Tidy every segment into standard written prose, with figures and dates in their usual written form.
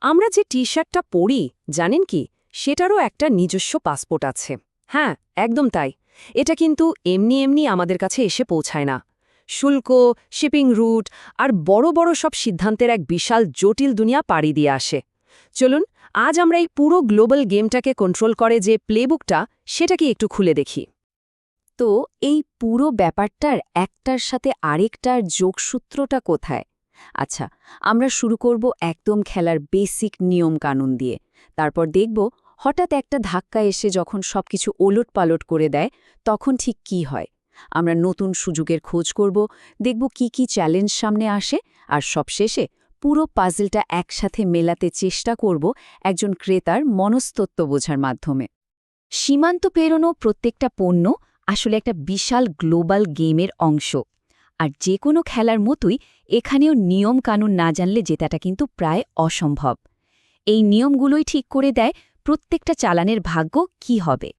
আমরা যে টি শার্টটা পরি জানেন কি সেটারও একটা নিজস্ব পাসপোর্ট আছে। হ্যাঁ, একদম তাই। এটা কিন্তু এমনি এমনি আমাদের কাছে এসে পৌঁছায় না। শুল্ক, শিপিং রুট আর বড় বড় সব সিদ্ধান্তের এক বিশাল জটিল দুনিয়া পাড়ি দিয়ে আসে। চলুন আজ আমরা এই পুরো গ্লোবাল গেমটাকে কন্ট্রোল করে যে প্লেবুকটা সেটাকে একটু খুলে দেখি। তো এই পুরো ব্যাপারটার একটার সাথে আরেকটার যোগসূত্রটা কোথায়? আচ্ছা, আমরা শুরু করব একদম খেলার বেসিক নিয়ম কানুন দিয়ে। তারপর দেখব হঠাৎ একটা ধাক্কা এসে যখন সবকিছু ওলটপালট করে দেয় তখন ঠিক কি হয়। আমরা নতুন সুযোগের খোঁজ করব, দেখব কি কি চ্যালেঞ্জ সামনে আসে, আর সবশেষে পুরো পাজলটা একসাথে মেলাতে চেষ্টা করব একজন ক্রেতার মনস্তত্ত্ব বোঝার মাধ্যমে। সীমান্ত পেরোনো প্রত্যেকটা পণ্য আসলে একটা বিশাল গ্লোবাল গেমের অংশ। আর যে কোনো খেলার মতোই এখানেও নিয়ম কানুন না জানলে জেতাটা কিন্তু প্রায় অসম্ভব। এই নিয়মগুলোই ঠিক করে দেয় প্রত্যেকটা চালানের ভাগ্য কি হবে।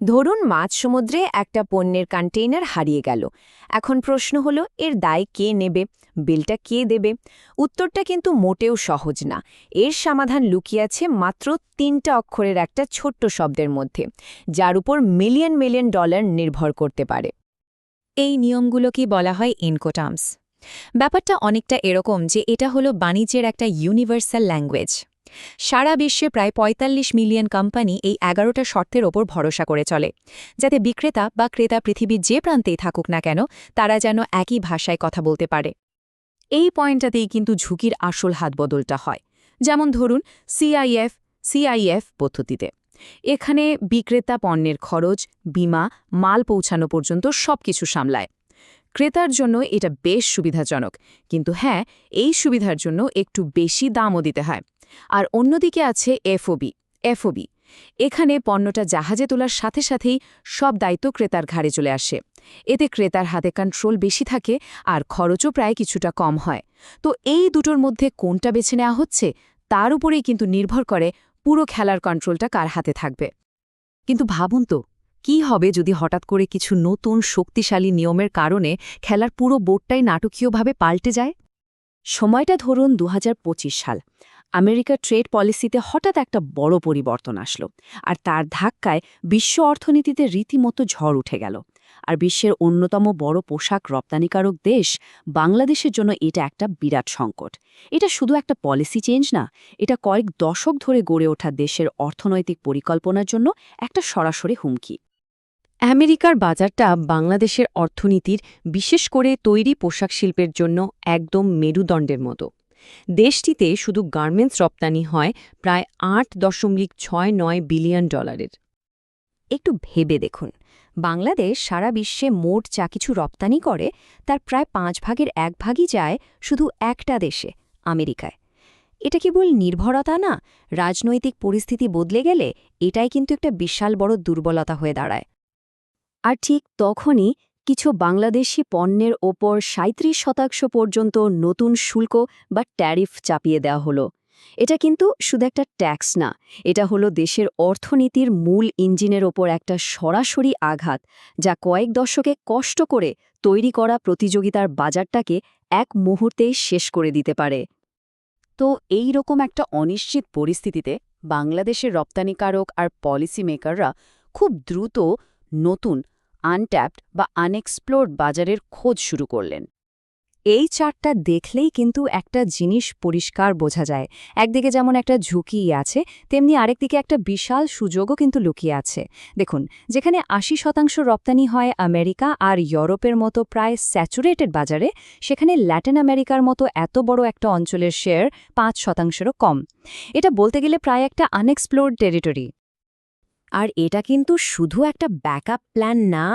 ধরুন মাঝ সমুদ্রে একটা পণ্যের কন্টেইনার হারিয়ে গেল। এখন প্রশ্ন হলো এর দায় কে নেবে, বিলটা কে দেবে? উত্তরটা কিন্তু মোটেও সহজ না। এর সমাধান লুকিয়ে আছে মাত্র ৩টা অক্ষরের একটা ছোট্ট শব্দের মধ্যে, যার উপর মিলিয়ন মিলিয়ন ডলার নির্ভর করতে পারে। এই নিয়মগুলোকেই বলা হয় ইনকোটার্মস। ব্যাপারটা অনেকটা এরকম যে এটা হলো বাণিজ্যের একটা ইউনিভার্সাল ল্যাঙ্গুয়েজ। সারা বিশ্বে প্রায় ৪৫ মিলিয়ন কোম্পানি এই ১১টা শর্তের ওপর ভরসা করে চলে, যাতে বিক্রেতা বা ক্রেতা পৃথিবীর যে প্রান্তেই থাকুক না কেন তারা যেন একই ভাষায় কথা বলতে পারে। এই পয়েন্টটাতেই কিন্তু ঝুঁকির আসল হাতবদলটা হয়। যেমন ধরুন সিআইএফ পদ্ধতিতে। এখানে বিক্রেতা পণ্যের খরচ, বীমা, মাল পৌঁছানো পর্যন্ত সবকিছু সামলায়। ক্রেতার জন্য এটা বেশ সুবিধাজনক, কিন্তু হ্যাঁ, এই সুবিধার জন্য একটু বেশি দামও দিতে হয়। আর অন্যদিকে আছে এফওবি। এখানে পণ্যটা জাহাজে তোলার সাথে সাথেই সব দায়িত্ব ক্রেতার ঘাড়ে চলে আসে। এতে ক্রেতার হাতে কন্ট্রোল বেশি থাকে আর খরচও প্রায় কিছুটা কম হয়। তো এই দুটোর মধ্যে কোনটা বেছে নেওয়া হচ্ছে তার উপরেই কিন্তু নির্ভর করে পুরো খেলার কন্ট্রোলটা কার হাতে থাকবে। কিন্তু ভাবুন তো, কি হবে যদি হঠাৎ করে কিছু নতুন শক্তিশালী নিয়মের কারণে খেলার পুরো বোর্ডটাই নাটকীয়ভাবে পাল্টে যায়? সময়টা ধরুন ২০২৫ সাল। আমেরিকার ট্রেড পলিসিতে হঠাৎ একটা বড় পরিবর্তন আসলো, আর তার ধাক্কায় বিশ্ব অর্থনীতিতে রীতিমতো ঝড় উঠে গেল। আর বিশ্বের অন্যতম বড় পোশাক রপ্তানিকারক দেশ বাংলাদেশের জন্য এটা একটা বিরাট সংকট। এটা শুধু একটা পলিসি চেঞ্জ না, এটা কয়েক দশক ধরে গড়ে ওঠা দেশের অর্থনৈতিক পরিকল্পনার জন্য একটা সরাসরি হুমকি। আমেরিকার বাজারটা বাংলাদেশের অর্থনীতির, বিশেষ করে তৈরি পোশাক শিল্পের জন্য একদম মেরুদণ্ডের মতো। দেশটিতে শুধু গার্মেন্টস রপ্তানি হয় প্রায় $৮.৬৯ বিলিয়ন। একটু ভেবে দেখুন, বাংলাদেশ সারা বিশ্বে মোট যা কিছু রপ্তানি করে তার প্রায় 1/5 যায় শুধু একটা দেশে, আমেরিকায়। এটা কেবল নির্ভরতা না, রাজনৈতিক পরিস্থিতি বদলে গেলে এটাই কিন্তু একটা বিশাল বড় দুর্বলতা হয়ে দাঁড়ায়। আর ঠিক তখনই কিছু বাংলাদেশি পণ্যের ওপর ৩৭% পর্যন্ত নতুন শুল্ক বা ট্যারিফ চাপিয়ে দেওয়া হলো। এটা কিন্তু শুধু একটা ট্যাক্স না, এটা হলো দেশের অর্থনীতির মূল ইঞ্জিনের ওপর একটা সরাসরি আঘাত, যা কয়েক দশকে কষ্ট করে তৈরি করা প্রতিযোগিতার বাজারটাকে এক মুহূর্তেই শেষ করে দিতে পারে। তো এই রকম একটা অনিশ্চিত পরিস্থিতিতে বাংলাদেশের রপ্তানিকারক আর পলিসি মেকাররা খুব দ্রুত নতুন আনট্যাপড বা আনএক্সপ্লোরড বাজারের খোঁজ শুরু করলেন। এই চার্টটা দেখলেই কিন্তু একটা জিনিস পরিষ্কার বোঝা যায়। একদিকে যেমন একটা ঝুঁকি আছে, তেমনি আরেকদিকে একটা বিশাল সুযোগও কিন্তু লুকিয়ে আছে। দেখুন, যেখানে ৮০% রপ্তানি হয় আমেরিকা আর ইউরোপের মতো প্রায় স্যাচুরেটেড বাজারে, সেখানে ল্যাটিন আমেরিকার মতো এত বড় একটা অঞ্চলের শেয়ার ৫%-রও কম। এটা বলতে গেলে প্রায় একটা আনএক্সপ্লোরড টেরিটরি। আর এটা কিন্তু শুধু একটা ব্যাকআপ প্ল্যান না,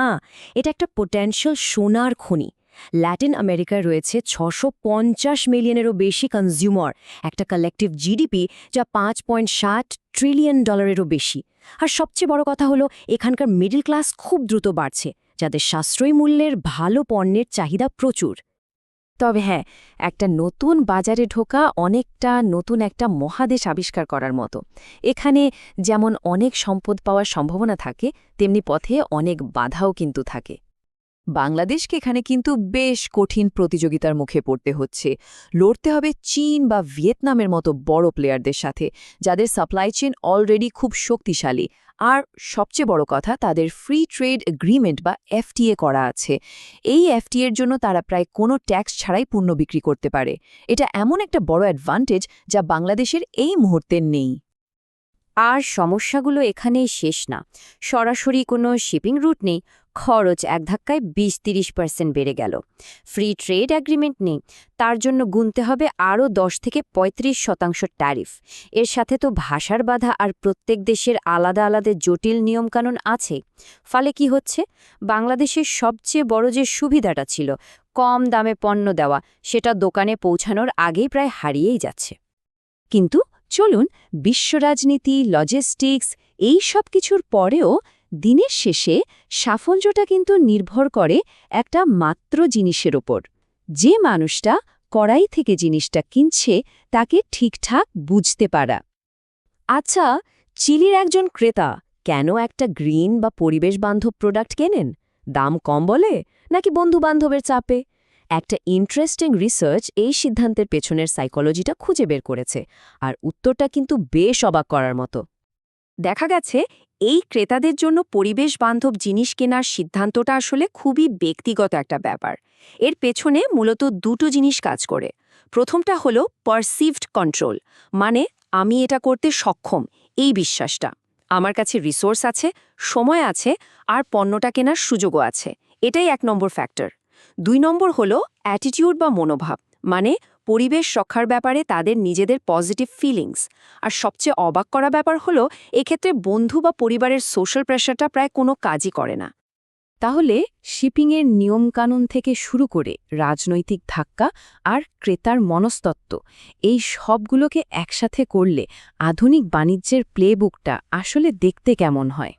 এটা একটা পোটেনশিয়াল সোনার খনি। ল্যাটিন আমেরিকায় রয়েছে ৬৫০ মিলিয়নেরও বেশি কনজিউমার, একটা কালেকটিভ জিডিপি যা $৫.৭ ট্রিলিয়ন বেশি। আর সবচেয়ে বড় কথা হলো এখানকার মিডল ক্লাস খুব দ্রুত বাড়ছে, যাদের সাশ্রয়ী মূল্যের ভালো পণ্যের চাহিদা প্রচুর। তবে হ্যাঁ, একটা নতুন বাজারে ঢোকা অনেকটা নতুন একটা মহাদেশ আবিষ্কার করার মতো। এখানে যেমন অনেক সম্পদ পাওয়ার সম্ভাবনা থাকে, তেমনি পথে অনেক বাধাও কিন্তু থাকে। বাংলাদেশকে এখানে কিন্তু বেশ কঠিন প্রতিযোগিতার মুখে পড়তে হচ্ছে। লড়তে হবে চীন বা ভিয়েতনামের মতো বড় প্লেয়ারদের সাথে, যাদের সাপ্লাই চেইন অলরেডি খুব শক্তিশালী। আর সবচেয়ে বড় কথা, তাদের ফ্রি ট্রেড এগ্রিমেন্ট বা এফটিএ করা আছে। এই এফটিএর জন্য তারা প্রায় কোনো ট্যাক্স ছাড়াই পণ্য বিক্রি করতে পারে। এটা এমন একটা বড় অ্যাডভান্টেজ যা বাংলাদেশের এই মুহূর্তে নেই। আর সমস্যাগুলো এখানেই শেষ না। সরাসরি কোনো শিপিং রুট নেই, খরচ এক ধাক্কায় ২০-৩০% বেড়ে গেল। ফ্রি ট্রেড অ্যাগ্রিমেন্ট নেই, তার জন্য গুনতে হবে আরও ১০-৩৫% ট্যারিফ। এর সাথে তো ভাষার বাধা আর প্রত্যেক দেশের আলাদা আলাদা জটিল নিয়মকানুন আছে। ফলে কি হচ্ছে, বাংলাদেশের সবচেয়ে বড় যে সুবিধাটা ছিল, কম দামে পণ্য দেওয়া, সেটা দোকানে পৌঁছানোর আগেই প্রায় হারিয়েই যাচ্ছে। কিন্তু চলুন, বিশ্ব রাজনীতি, লজিস্টিক্স এই সব কিছুর পরেও দিনের শেষে সাফল্যটা কিন্তু নির্ভর করে একটা মাত্র জিনিসের ওপর। যে মানুষটা কড়াই থেকে জিনিসটা কিনছে তাকে ঠিকঠাক বুঝতে পারা। আচ্ছা, চিলির একজন ক্রেতা কেন একটা গ্রিন বা পরিবেশবান্ধব প্রোডাক্ট কেনেন? দাম কম বলে, নাকি বন্ধুবান্ধবের চাপে? একটা ইন্টারেস্টিং রিসার্চ এই সিদ্ধান্তের পেছনের সাইকোলজিটা খুঁজে বের করেছে, আর উত্তরটা কিন্তু বেশ অবাক করার মতো। দেখা গেছে, এই ক্রেতাদের জন্য পরিবেশ বান্ধব জিনিস কেনার সিদ্ধান্তটা আসলে খুবই ব্যক্তিগত একটা ব্যাপার। এর পেছনে মূলত দুটো জিনিস কাজ করে। প্রথমটা হলো পারসিভড কন্ট্রোল, মানে আমি এটা করতে সক্ষম, এই বিশ্বাসটা। আমার কাছে রিসোর্স আছে, সময় আছে, আর পণ্যটা কেনার সুযোগও আছে। এটাই ১ নম্বর ফ্যাক্টর। ২ নম্বর হলো অ্যাটিটিউড বা মনোভাব, মানে পরিবেশ রক্ষার ব্যাপারে তাদের নিজেদের পজিটিভ ফিলিংস। আর সবচেয়ে অবাক করা ব্যাপার হলো, এক্ষেত্রে বন্ধু বা পরিবারের সোশ্যাল প্রেশারটা প্রায় কোনো কাজই করে না। তাহলে শিপিংয়ের নিয়মকানুন থেকে শুরু করে রাজনৈতিক ধাক্কা আর ক্রেতার মনস্তত্ত্ব, এই সবগুলোকে একসাথে করলে আধুনিক বাণিজ্যের প্লেবুকটা আসলে দেখতে কেমন হয়?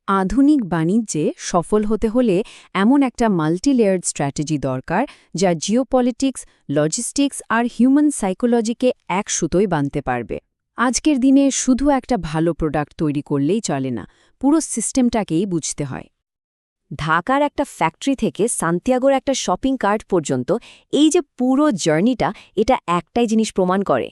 আধুনিক বাণিজ্যে সফল হতে হলে এমন একটা মাল্টিলেয়ার্ড স্ট্র্যাটেজি দরকার, যা জিওপলিটিক্স, লজিস্টিক্স আর হিউম্যান সাইকোলজিকে এক সুতোয় বাঁধতে পারবে। আজকের দিনে শুধু একটা ভালো প্রোডাক্ট তৈরি করলেই চলে না, পুরো সিস্টেমটাকেই বুঝতে হয়। ঢাকার একটা ফ্যাক্টরি থেকে সান্তিয়াগোর একটা শপিং কার্ট পর্যন্ত, এই যে পুরো জার্নিটা, এটা একটাই জিনিস প্রমাণ করে,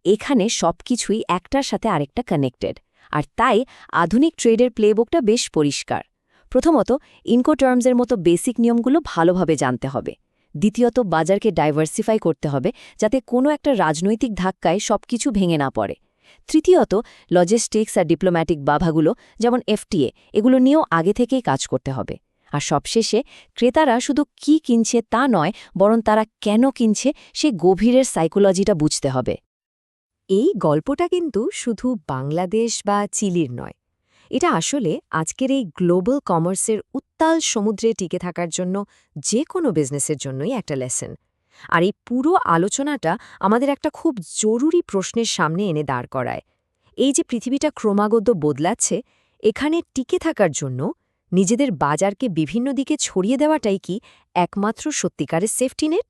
এখানে সবকিছুই একটার সাথে আরেকটা কানেক্টেড। আর তাই আধুনিক ট্রেডের প্লেবুকটা বেশ পরিষ্কার। প্রথমত, ইনকোটার্মসের মতো বেসিক নিয়মগুলো ভালোভাবে জানতে হবে। দ্বিতীয়ত, বাজারকে ডাইভার্সিফাই করতে হবে, যাতে কোনো একটা রাজনৈতিক ধাক্কায় সবকিছু ভেঙে না পড়ে। তৃতীয়ত, লজিস্টিক্স আর ডিপ্লোম্যাটিক বাধাগুলো, যেমন এফটিএ, এগুলো নিয়েও আগে থেকেই কাজ করতে হবে। আর সবশেষে, ক্রেতারা শুধু কি কিনছে তা নয়, বরং তারা কেন কিনছে সেই গভীরের সাইকোলজিটা বুঝতে হবে। এই গল্পটা কিন্তু শুধু বাংলাদেশ বা চিলির নয়, এটা আসলে আজকের এই গ্লোবাল কমার্সের উত্তাল সমুদ্রে টিকে থাকার জন্য যে কোনো বিজনেসের জন্যই একটা লেসন। আর এই পুরো আলোচনাটা আমাদের একটা খুব জরুরি প্রশ্নের সামনে এনে দাঁড় করায়। এই যে পৃথিবীটা ক্রমাগত বদলাচ্ছে, এখানে টিকে থাকার জন্য নিজেদের বাজারকে বিভিন্ন দিকে ছড়িয়ে দেওয়াটাই কি একমাত্র সত্যিকারের সেফটি নেট?